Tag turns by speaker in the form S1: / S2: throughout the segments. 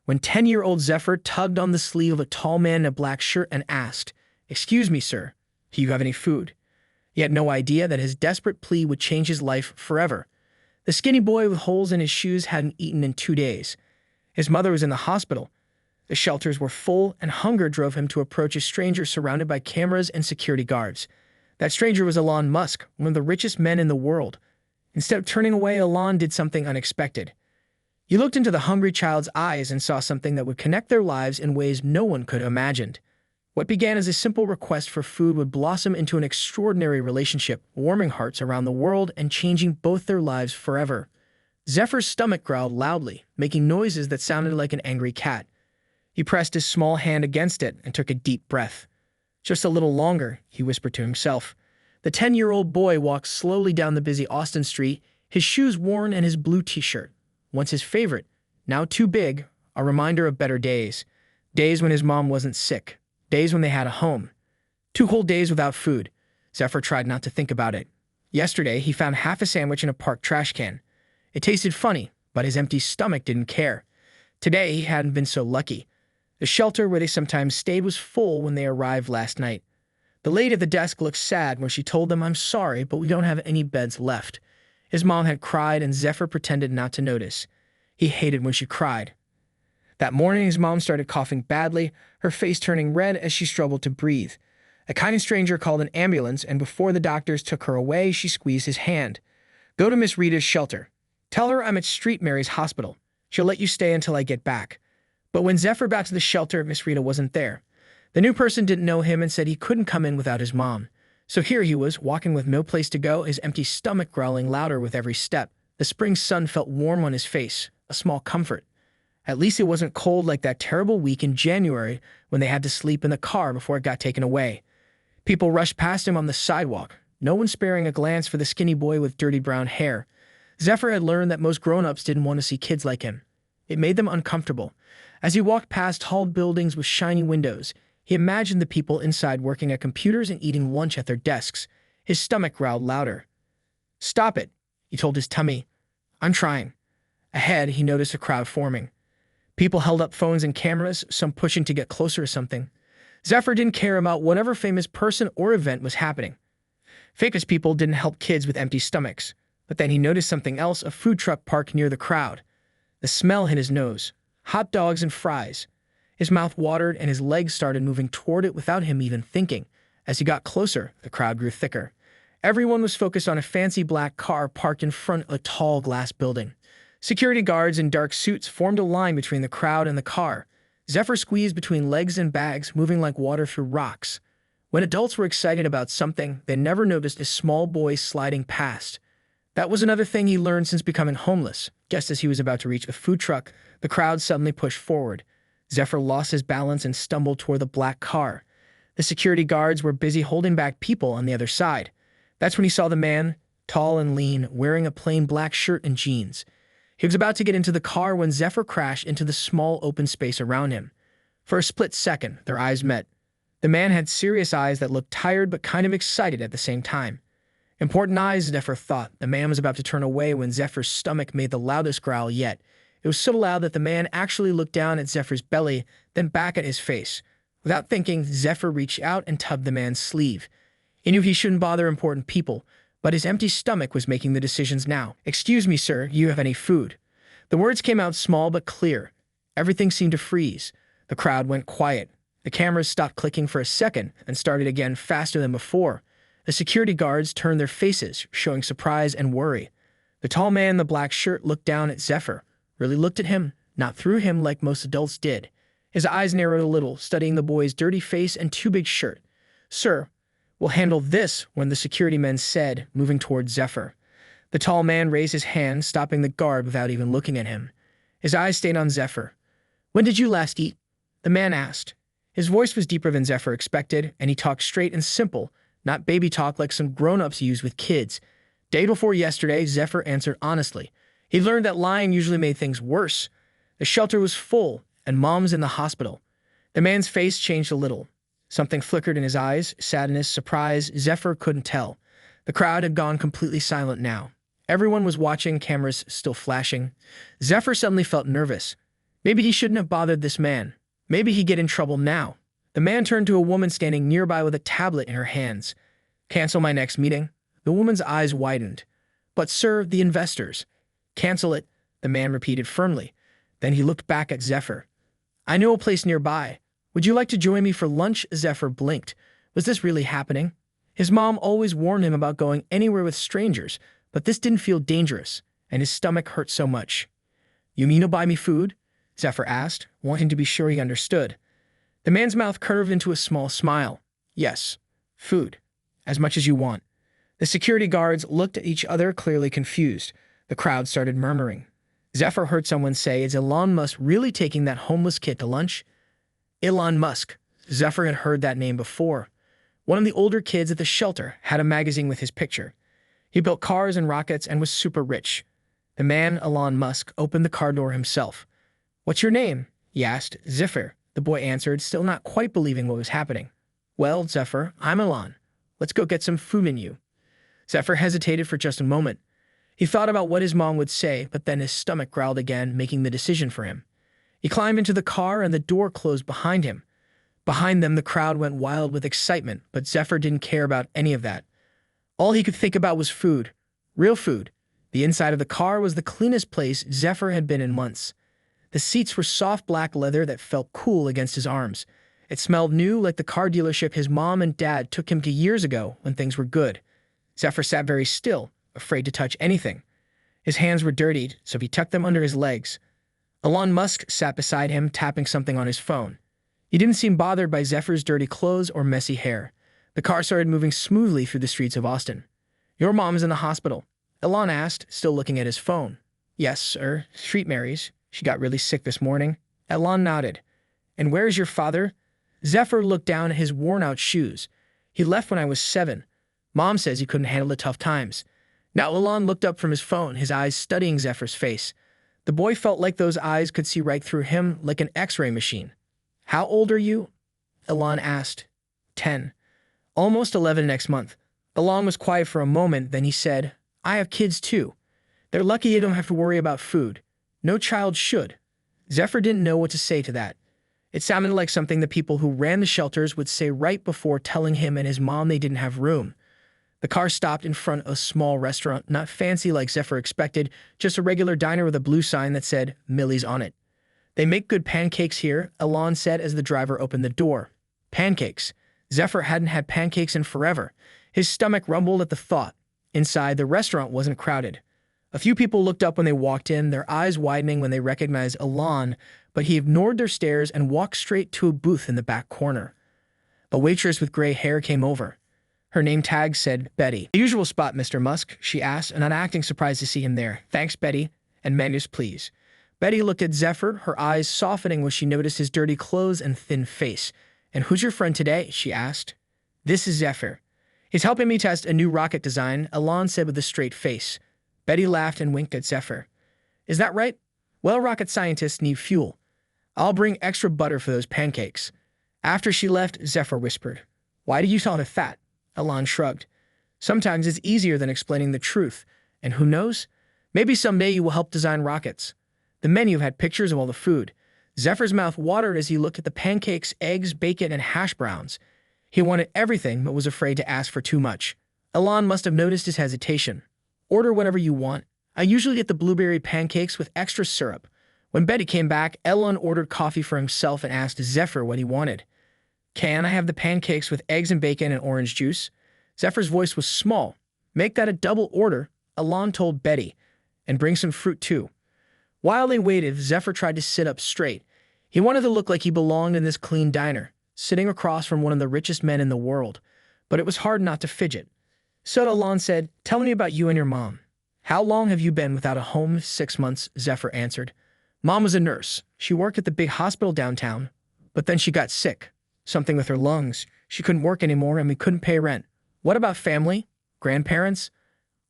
S1: when 10-year-old Zephyr tugged on the sleeve of a tall man in a black shirt and asked, "Excuse me, sir, do you have any food?" He had no idea that his desperate plea would change his life forever. The skinny boy with holes in his shoes hadn't eaten in 2 days. His mother was in the hospital. The shelters were full, and hunger drove him to approach a stranger surrounded by cameras and security guards. That stranger was Elon Musk, one of the richest men in the world. Instead of turning away, Elon did something unexpected. He looked into the hungry child's eyes and saw something that would connect their lives in ways no one could have imagined. What began as a simple request for food would blossom into an extraordinary relationship, warming hearts around the world and changing both their lives forever. Zephyr's stomach growled loudly, making noises that sounded like an angry cat. He pressed his small hand against it and took a deep breath. "Just a little longer," he whispered to himself. The 10-year-old boy walked slowly down the busy Austin street, his shoes worn and his blue t-shirt. Once his favorite, now too big, a reminder of better days. Days when his mom wasn't sick. Days when they had a home. 2 whole days without food. Zephyr tried not to think about it. Yesterday, he found half a sandwich in a park trash can. It tasted funny, but his empty stomach didn't care. Today, he hadn't been so lucky. The shelter where they sometimes stayed was full when they arrived last night. The lady at the desk looked sad when she told them, "I'm sorry, but we don't have any beds left." His mom had cried, and Zephyr pretended not to notice. He hated when she cried. That morning, his mom started coughing badly, her face turning red as she struggled to breathe. A kind stranger called an ambulance, and before the doctors took her away, she squeezed his hand. "Go to Miss Rita's shelter. Tell her I'm at Street Mary's hospital. She'll let you stay until I get back." But when Zephyr got to the shelter, Miss Rita wasn't there. The new person didn't know him and said he couldn't come in without his mom. So here he was, walking with no place to go, his empty stomach growling louder with every step. The spring sun felt warm on his face, a small comfort. At least it wasn't cold like that terrible week in January when they had to sleep in the car before it got taken away. People rushed past him on the sidewalk, no one sparing a glance for the skinny boy with dirty brown hair. Zephyr had learned that most grown-ups didn't want to see kids like him. It made them uncomfortable. As he walked past tall buildings with shiny windows, he imagined the people inside working at computers and eating lunch at their desks. His stomach growled louder. "Stop it," he told his tummy. "I'm trying." Ahead, he noticed a crowd forming. People held up phones and cameras, some pushing to get closer to something. Zephyr didn't care about whatever famous person or event was happening. Famous people didn't help kids with empty stomachs. But then he noticed something else, a food truck parked near the crowd. The smell hit his nose. Hot dogs and fries. His mouth watered and his legs started moving toward it without him even thinking. As he got closer, the crowd grew thicker. Everyone was focused on a fancy black car parked in front of a tall glass building. Security guards in dark suits formed a line between the crowd and the car. Zephyr squeezed between legs and bags, moving like water through rocks. When adults were excited about something, they never noticed a small boy sliding past. That was another thing he learned since becoming homeless. Just as he was about to reach a food truck, the crowd suddenly pushed forward. Zephyr lost his balance and stumbled toward the black car. The security guards were busy holding back people on the other side. That's when he saw the man, tall and lean, wearing a plain black shirt and jeans. He was about to get into the car when Zephyr crashed into the small open space around him. For a split second, their eyes met. The man had serious eyes that looked tired but kind of excited at the same time. Important eyes, Zephyr thought. The man was about to turn away when Zephyr's stomach made the loudest growl yet. It was so loud that the man actually looked down at Zephyr's belly, then back at his face. Without thinking, Zephyr reached out and tugged the man's sleeve. He knew he shouldn't bother important people, but his empty stomach was making the decisions now. "Excuse me, sir, do you have any food?" The words came out small but clear. Everything seemed to freeze. The crowd went quiet. The cameras stopped clicking for a second and started again faster than before. The security guards turned their faces, showing surprise and worry. The tall man in the black shirt looked down at Zephyr, really looked at him, not through him like most adults did. His eyes narrowed a little, studying the boy's dirty face and too big shirt. "Sir, we'll handle this," one of the security men said, moving toward Zephyr. The tall man raised his hand, stopping the guard without even looking at him. His eyes stayed on Zephyr. "When did you last eat?" the man asked. His voice was deeper than Zephyr expected, and he talked straight and simple, not baby talk like some grown-ups use with kids. "Day before yesterday," Zephyr answered honestly. He learned that lying usually made things worse. The shelter was full, and Mom's in the hospital. The man's face changed a little. Something flickered in his eyes, sadness, surprise. Zephyr couldn't tell. The crowd had gone completely silent now. Everyone was watching, cameras still flashing. Zephyr suddenly felt nervous. Maybe he shouldn't have bothered this man. Maybe he'd get in trouble now. The man turned to a woman standing nearby with a tablet in her hands. Cancel my next meeting. The woman's eyes widened. But sir, the investors. Cancel it, the man repeated firmly. Then he looked back at Zephyr. I know a place nearby. Would you like to join me for lunch? Zephyr blinked. Was this really happening? His mom always warned him about going anywhere with strangers, but this didn't feel dangerous, and his stomach hurt so much. You mean you'll buy me food? Zephyr asked, wanting to be sure he understood. The man's mouth curved into a small smile. Yes, food. As much as you want. The security guards looked at each other, clearly confused. The crowd started murmuring. Zephyr heard someone say, is Elon Musk really taking that homeless kid to lunch? Elon Musk. Zephyr had heard that name before. One of the older kids at the shelter had a magazine with his picture. He built cars and rockets and was super rich. The man, Elon Musk, opened the car door himself. What's your name? He asked. Zephyr, the boy answered, still not quite believing what was happening. Well, Zephyr, I'm Elon. Let's go get some food in you. Zephyr hesitated for just a moment. He thought about what his mom would say, but then his stomach growled again, making the decision for him. He climbed into the car and the door closed behind him. Behind them, the crowd went wild with excitement, but Zephyr didn't care about any of that. All he could think about was food. Real food. The inside of the car was the cleanest place Zephyr had been in months. The seats were soft black leather that felt cool against his arms. It smelled new, like the car dealership his mom and dad took him to years ago when things were good. Zephyr sat very still, afraid to touch anything. His hands were dirtied, so he tucked them under his legs. Elon Musk sat beside him, tapping something on his phone. He didn't seem bothered by Zephyr's dirty clothes or messy hair. The car started moving smoothly through the streets of Austin. Your mom's in the hospital, Elon asked, still looking at his phone. Yes, sir. Street Mary's. She got really sick this morning. Elon nodded. And where's your father? Zephyr looked down at his worn-out shoes. He left when I was 7. Mom says he couldn't handle the tough times. Now Elon looked up from his phone, his eyes studying Zephyr's face. The boy felt like those eyes could see right through him, like an X-ray machine. How old are you? Elon asked. 10. Almost 11 next month. Elon was quiet for a moment, then he said, I have kids too. They're lucky you don't have to worry about food. No child should. Zephyr didn't know what to say to that. It sounded like something the people who ran the shelters would say right before telling him and his mom they didn't have room. The car stopped in front of a small restaurant, not fancy like Zephyr expected, just a regular diner with a blue sign that said, Millie's on it. They make good pancakes here, Elon said as the driver opened the door. Pancakes. Zephyr hadn't had pancakes in forever. His stomach rumbled at the thought. Inside, the restaurant wasn't crowded. A few people looked up when they walked in, their eyes widening when they recognized Elon, but he ignored their stares and walked straight to a booth in the back corner. A waitress with gray hair came over. Her name tag said, Betty. The usual spot, Mr. Musk, she asked, not acting surprised to see him there. Thanks, Betty. And menus, please. Betty looked at Zephyr, her eyes softening when she noticed his dirty clothes and thin face. And who's your friend today? She asked. This is Zephyr. He's helping me test a new rocket design, Elon said with a straight face. Betty laughed and winked at Zephyr. Is that right? Well, rocket scientists need fuel. I'll bring extra butter for those pancakes. After she left, Zephyr whispered. Why do you call it fat? Elon shrugged. Sometimes it's easier than explaining the truth. And who knows? Maybe someday you will help design rockets. The menu had pictures of all the food. Zephyr's mouth watered as he looked at the pancakes, eggs, bacon, and hash browns. He wanted everything, but was afraid to ask for too much. Elon must have noticed his hesitation. Order whatever you want. I usually get the blueberry pancakes with extra syrup. When Betty came back, Elon ordered coffee for himself and asked Zephyr what he wanted. Can I have the pancakes with eggs and bacon and orange juice? Zephyr's voice was small. Make that a double order, Elon told Betty, and bring some fruit too. While they waited, Zephyr tried to sit up straight. He wanted to look like he belonged in this clean diner, sitting across from one of the richest men in the world. But it was hard not to fidget. So Elon said, Tell me about you and your mom. How long have you been without a home? 6 months, Zephyr answered. Mom was a nurse. She worked at the big hospital downtown. But then she got sick. Something with her lungs. She couldn't work anymore and we couldn't pay rent. What about family? Grandparents?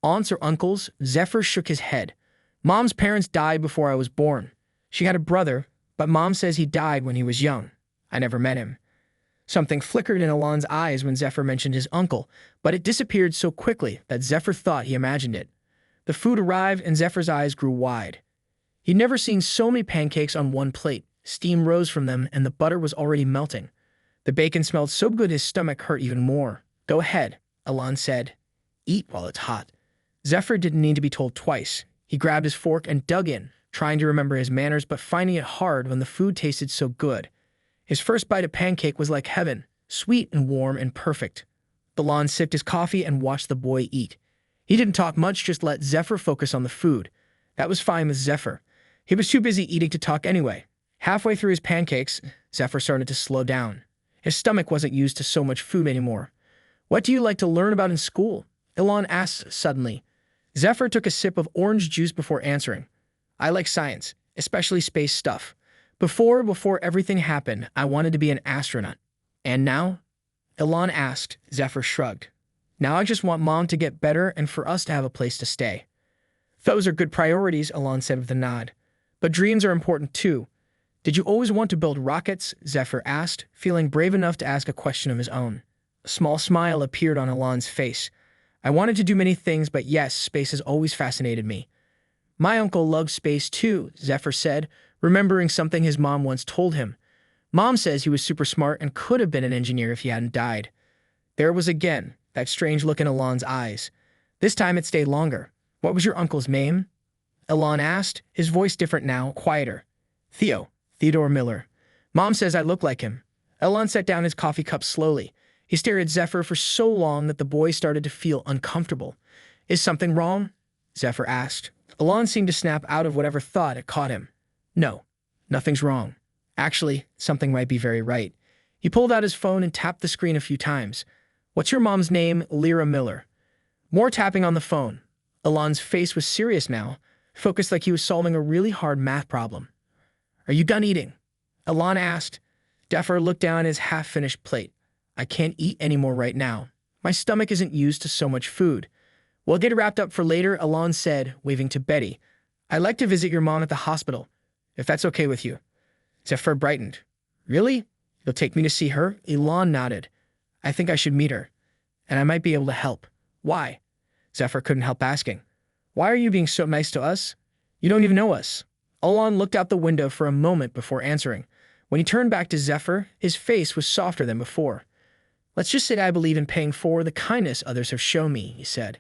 S1: Aunts or uncles? Zephyr shook his head. Mom's parents died before I was born. She had a brother, but Mom says he died when he was young. I never met him. Something flickered in Elon's eyes when Zephyr mentioned his uncle, but it disappeared so quickly that Zephyr thought he imagined it. The food arrived and Zephyr's eyes grew wide. He'd never seen so many pancakes on one plate. Steam rose from them, and the butter was already melting. The bacon smelled so good his stomach hurt even more. Go ahead, Elon said. Eat while it's hot. Zephyr didn't need to be told twice. He grabbed his fork and dug in, trying to remember his manners but finding it hard when the food tasted so good. His first bite of pancake was like heaven, sweet and warm and perfect. Elon sipped his coffee and watched the boy eat. He didn't talk much, just let Zephyr focus on the food. That was fine with Zephyr. He was too busy eating to talk anyway. Halfway through his pancakes, Zephyr started to slow down. His stomach wasn't used to so much food anymore. What do you like to learn about in school? Elon asked suddenly. Zephyr took a sip of orange juice before answering. I like science, especially space stuff. Before everything happened, I wanted to be an astronaut. And now? Elon asked. Zephyr shrugged. Now I just want Mom to get better and for us to have a place to stay. Those are good priorities, Elon said with a nod. But dreams are important too. Did you always want to build rockets? Zephyr asked, feeling brave enough to ask a question of his own. A small smile appeared on Elon's face. I wanted to do many things, but yes, space has always fascinated me. My uncle loves space too, Zephyr said, remembering something his mom once told him. Mom says he was super smart and could have been an engineer if he hadn't died. There was again that strange look in Elon's eyes. This time it stayed longer. What was your uncle's name? Elon asked, his voice different now, quieter. Theodore Miller. Mom says I look like him. Elon set down his coffee cup slowly. He stared at Zephyr for so long that the boy started to feel uncomfortable. Is something wrong? Zephyr asked. Elon seemed to snap out of whatever thought had caught him. No, nothing's wrong. Actually, something might be very right. He pulled out his phone and tapped the screen a few times. What's your mom's name? Lyra Miller. More tapping on the phone. Elon's face was serious now, focused like he was solving a really hard math problem. Are you done eating? Elon asked. Zephyr looked down at his half-finished plate. I can't eat anymore right now. My stomach isn't used to so much food. We'll get it wrapped up for later, Elon said, waving to Betty. I'd like to visit your mom at the hospital, if that's okay with you. Zephyr brightened. Really? You'll take me to see her? Elon nodded. I think I should meet her, and I might be able to help. Why? Zephyr couldn't help asking. Why are you being so nice to us? You don't even know us. Elon looked out the window for a moment before answering. When he turned back to Zephyr, his face was softer than before. Let's just say I believe in paying forward the kindness others have shown me, he said.